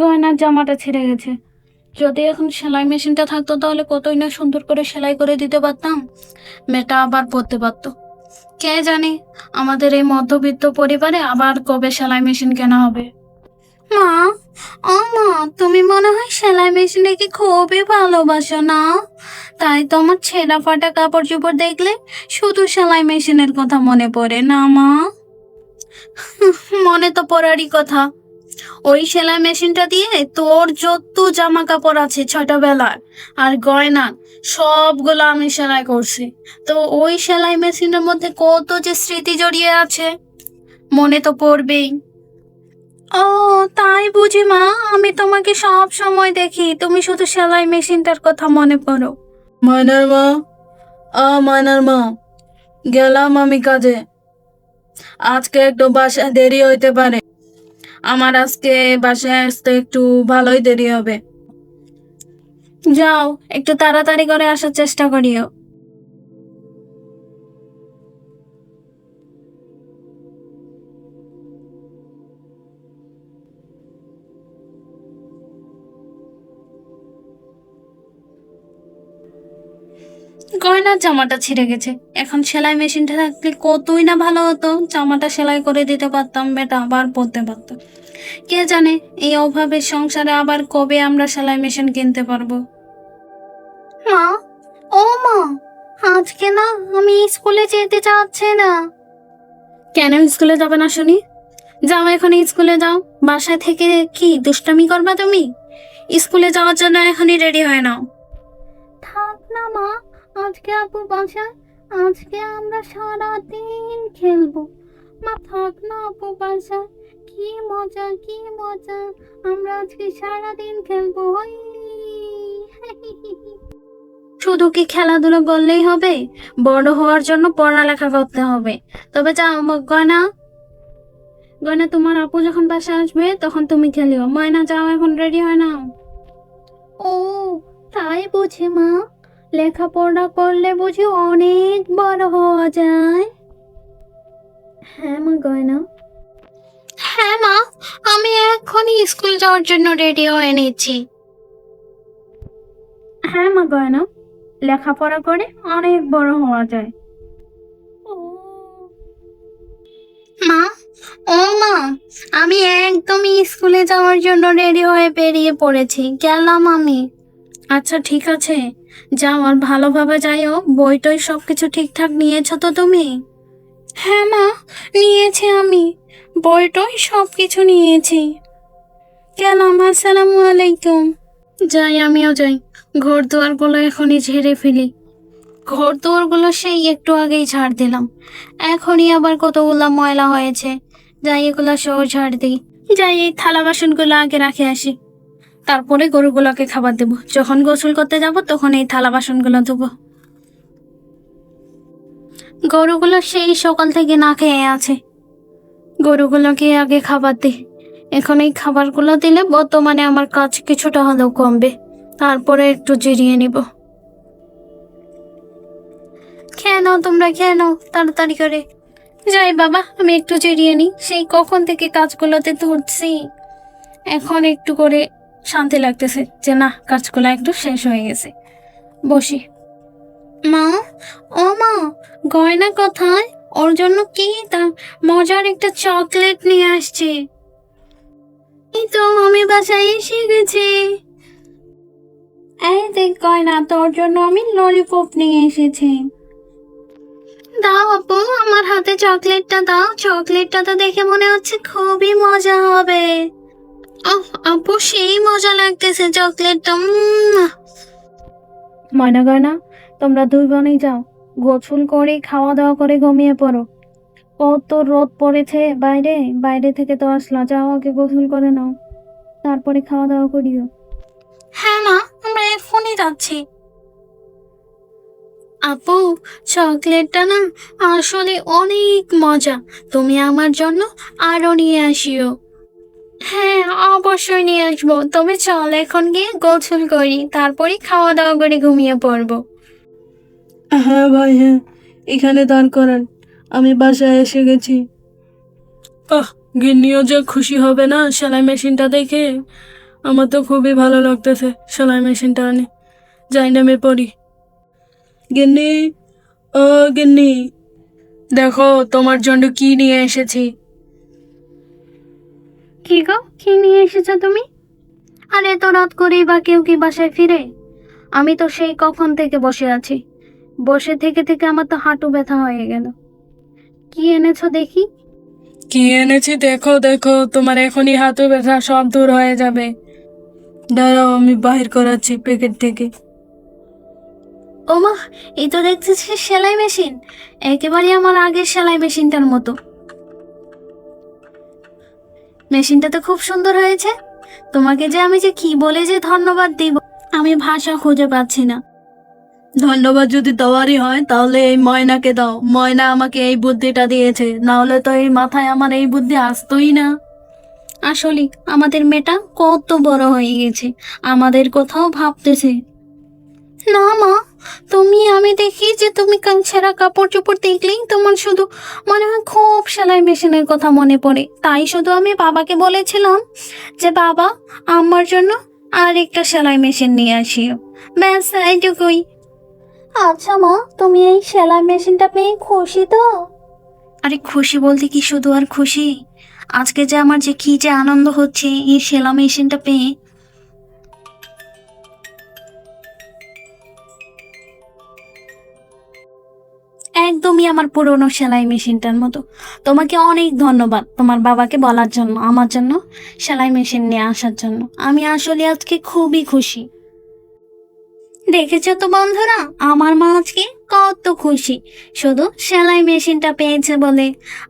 গয়নার জামাটা ছিঁড়ে গেছে। যদি এখন সেলাই মেশিনটা থাকতো তাহলে কতই না সুন্দর করে সেলাই করে দিতে পারতাম, মেয়েটা আবার পরতে পারতো। কে জানে আমাদের এই মধ্যবিত্ত পরিবারে আবার কবে সেলাই মেশিন কেনা হবে। মা, ও মা, তুমি মনে হয় সেলাই মেশিনটাকে খুবই ভালোবাসো না? তাই তো আমার ছেঁড়া ফাটা কাপড় চোপড় দেখলে শুধু সেলাই মেশিনের কথা মনে পড়ে না মা? মনে তো পড়ারই কথা। ওই সেলাই মেশিনটা দিয়ে তোর যত জামা কাপড় আছে ছোটবেলার আর গয়না সবগুলো আমি সেলাই করছি। তো ওই সেলাই মেশিনের মধ্যে কত যে স্মৃতি জড়িয়ে আছে, মনে তো পড়বেই। ও, তাই বুঝি মা? আমি তোমাকে সব সময় দেখি, তুমি শুধু সেলাই মেশিনটার কথা মনে পড়ো। ময়নার মা, ময়নার মা, গেলাম আমি কাজে। আজকে একটু বাসায় দেরি হইতে পারে। আমার আজকে বাসায় আসতে একটু ভালোই দেরি হবে। যাও, একটু তাড়াতাড়ি করে আসার চেষ্টা করিও। গয়নার জামাটা ছিঁড়ে গেছে, এখন সেলাই মেশিনটা থাকলে কতই না ভালো হতো, জামাটা সেলাই করে দিতে পারতাম, বেটা আবার পরতে পারতো। কে জানে এই অভাবের সংসারে আবার কবে আমরা সেলাই মেশিন কিনতে পারবো। মা, ও মা, আজকে না আমি স্কুলে যেতে চাচ্ছি না। কেন স্কুলে যাবে না শুনি? যাও, এখন স্কুলে যাও। বাসায় থেকে কি দুষ্টামি করবা তুমি? স্কুলে যাওয়ার জন্য এখনই রেডি হয়ে নাও। থাক না মা, আজকে আপু বাসায়, আজকে আমরা সারাদিন খেলবো। মা থাক না আপু বাসায়, কি মজা কি মজা, আমরা আজকে সারাদিন খেলবো। শুধু কি খেলাধুলো করলেই হবে? বড় হওয়ার জন্য পড়ালেখা করতে হবে। তবে যাও গয়না, গয়না তোমার আপু যখন বাসায় আসবে তখন তুমি খেলিও। ময়না যাও, এখন রেডি হয় নাও। ও, তাই বুঝি মা? লেখাপড়া করলে বুঝি অনেক বড় হওয়া যায়? হ্যাঁ মা গয়না। হ্যাঁ মা, আমি এখনই স্কুল যাওয়ার জন্য রেডি হয়ে নিচ্ছি। হ্যাঁ মা গয়না, লেখাপড়া করে অনেক বড় হওয়া যায়। মা, ও মা, আমি একদমই স্কুলে যাওয়ার জন্য রেডি হয়ে বেরিয়ে পড়েছি, গেলাম আমি। আচ্ছা ঠিক আছে, যাও আর ভালোভাবে যাইও। বই টই সবকিছু ঠিকঠাক নিয়েছো তো তুমি? হ্যাঁ মা, নিয়েছি আমি, বই টই সবকিছু নিয়েছি। গেলাম, আসসালামু আলাইকুম। যাই, আমিও যাই। ঘর দুয়ারগুলো এখনই ঝেড়ে ফেলি। ঘর দুয়ারগুলো সেই একটু আগেই ঝাড় দিলাম, এখনই আবার কতগুলা ময়লা হয়েছে। যাই, এগুলা সহ ঝাড় দিই। যাই, এই থালা বাসনগুলো আগে রাখে আসি, তারপরে গরুগুলোকে খাবার দেবো। যখন গোসল করতে যাব তখন এই থালা বাসনগুলো ধোবো। গরুগুলো সেই সকাল থেকে না খেয়ে আছে, গরুগুলোকে আগে খাবার দিই। এখন এই খাবারগুলো দিলে বর্তমানে আমার কাজ কিছুটা হলেও কমবে, তারপরে একটু জিরিয়ে নিব। খেয়ে নাও তোমরা, খেয়ে নাও তাড়াতাড়ি করে। যাই বাবা, আমি একটু জিরিয়ে নিই, সেই কখন থেকে কাজগুলোতে ধরছি। এখন একটু করে শান্তি লাগতেছে যে না, কাজগুলো একটু শেষ হয়ে গেছে। বসি। মা, ও মা, গয়না কোথায়? ওর জন্য কি তা মজার একটা চকলেট নিয়ে আসছে। এই তো আমি বাসায় এসে গেছি। এই দেখ গয়না, তোর জন্য আমি ললিপপ নিয়ে এসেছি। দাও আপু, আমার হাতে চকলেটটা দাও। চকলেটটা তো দেখে মনে হচ্ছে খুবই মজা হবে। আপু, সেই মজা লাগতেছে চকলেটটা। ময়না গয়না, তোমরা দুই বোনই যাও, গোসল করে খাওয়া দাওয়া করে ঘুমিয়ে পড়ো। কত রোদ পড়েছে বাইরে, বাইরে থেকে তো আসলা, যাও আগে গোসল করে নাও, তারপরে খাওয়া দাওয়া করিও। হ্যাঁ মা, আমরা এখনই যাচ্ছি। আপু, চকলেটটা না আসলে অনেক মজা, তুমি আমার জন্য আরো নিয়ে আসিও। হ্যাঁ, অবশ্যই নিয়ে আসবো। তবে চল এখন গিয়ে গোসল করি, তারপরে খাওয়া দাওয়া করে ঘুমিয়ে পড়বো। হ্যাঁ ভাই, হ্যাঁ, এখানে দাঁড় করান, আমি বাসায় এসে গেছি। গিন্নিও যে খুশি হবে না সেলাই মেশিনটা দেখে। আমার তো খুবই ভালো লাগতেছে সেলাই মেশিনটা আনি, যাই নেমে পড়ি। গিন্নি, ও গিন্নি, দেখো তোমার জন্য কি নিয়ে এসেছি। কি গো, কি নিয়ে এসেছো তুমি? আর এত রাত করেই বা কেউ কি বাসায় ফিরে? আমি তো সেই কখন থেকে বসে আছি, বসে থেকে থেকে আমার তো হাঁটু ব্যথা হয়ে গেল। কি এনেছো দেখি? কি এনেছি দেখো দেখো, তোমার এখনই হাতু ব্যথা সব দূর হয়ে যাবে। দাঁড়াও, আমি বাহির করাচ্ছি প্যাকেট থেকে। ওমা, এই তো দেখতেছি সেলাই মেশিন, একেবারে আমার আগের সেলাই মেশিনটার মতো। মেশিনটা তো খুব সুন্দর হয়েছে। তোমাকে যে আমি যে কি বলে যে ধন্যবাদ দিব, আমি ভাষা খুঁজে পাচ্ছি না। ধন্যবাদ যদি দেওয়ারই হয় তাহলে এই ময়নাকে দাও, ময়না আমাকে এই বুদ্ধিটা দিয়েছে, না হলে তো এই মাথায় আমার এই বুদ্ধি আসতোই না। আসলে আমাদের মেয়েটা কত বড় হয়ে গেছে, আমাদের কথাও ভাবতেছে। না মা, আমি দেখি যে তুমি ছেঁড়া কাপড় চোপড় দেখলেই তোমার শুধু মনে হয় খুব সেলাই মেশিনের কথা মনে পড়ে। তাই শুধু আমি বাবাকে বলেছিলাম যে বাবা, আমার জন্য আর একটা সেলাই মেশিন নিয়ে আসিও, ব্যাস এইটুকুই। আচ্ছা মা, তুমি এই সেলাই মেশিনটা পেয়ে খুশি তো? আরে খুশি বলতে কি শুধু আর খুশি, আজকে যে আমার যে কি যে আনন্দ হচ্ছে এই সেলাই মেশিনটা পেয়ে। একদমই আমার পুরনো সেলাই মেশিনটার মতো। তোমাকে অনেক ধন্যবাদ তোমার বাবাকে বলার জন্য, আমার জন্য সেলাই মেশিন নিয়ে আসার জন্য। আমি আসলে আজকে খুবই খুশি। দেখেছো তো বন্ধুরা, আমার মা আজকে কত খুশি শুধু সেলাই মেশিনটা পেয়েছে বলে।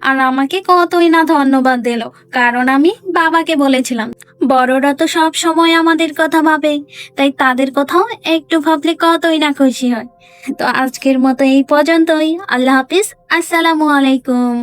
আর আমাকে কতই না ধন্যবাদ দিল, কারণ আমি বাবাকে বলেছিলাম। বড়রা তো সব সময় আমাদের কথা ভাবে, তাই তাদের কথাও একটু ভাবলে কতই না খুশি হয়। তো আজকের মতো এই পর্যন্তই। আল্লাহ হাফিজ, আসসালামু আলাইকুম।